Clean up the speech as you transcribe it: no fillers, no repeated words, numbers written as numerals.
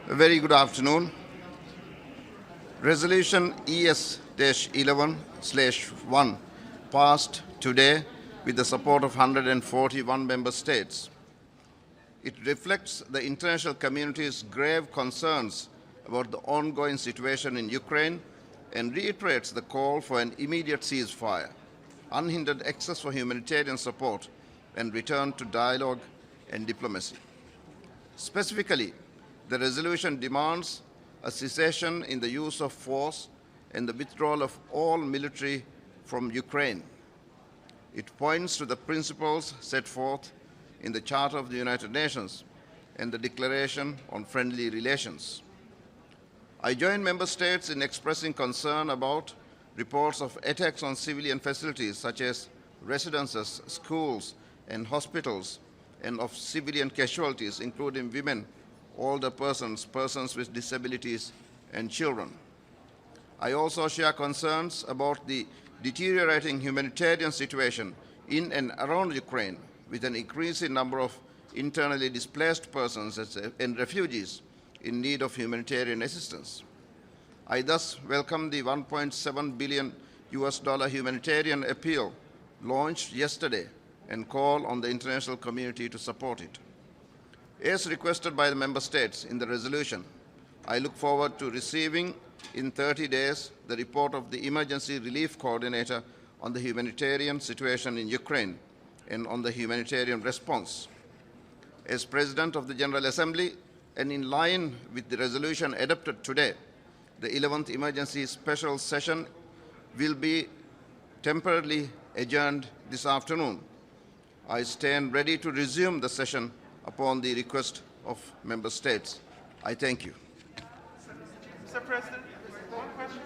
A very good afternoon. Resolution ES-11/1 passed today with the support of 141 member states. It reflects the international community's grave concerns about the ongoing situation in Ukraine and reiterates the call for an immediate ceasefire, unhindered access for humanitarian support, and return to dialogue and diplomacy. Specifically, the resolution demands a cessation in the use of force and the withdrawal of all military from Ukraine. It points to the principles set forth in the Charter of the United Nations and the Declaration on Friendly Relations. I join member states in expressing concern about reports of attacks on civilian facilities such as residences, schools, and hospitals, and of civilian casualties, including women, older persons, persons with disabilities, and children. I also share concerns about the deteriorating humanitarian situation in and around Ukraine, with an increasing number of internally displaced persons and refugees in need of humanitarian assistance. I thus welcome the $1.7 billion humanitarian appeal launched yesterday and call on the international community to support it. As requested by the member states in the resolution, I look forward to receiving in 30 days the report of the Emergency Relief Coordinator on the humanitarian situation in Ukraine and on the humanitarian response. As President of the General Assembly, and in line with the resolution adopted today, the 11th Emergency Special Session will be temporarily adjourned this afternoon. I stand ready to resume the session upon the request of member states. I thank you. Mr. President, one question.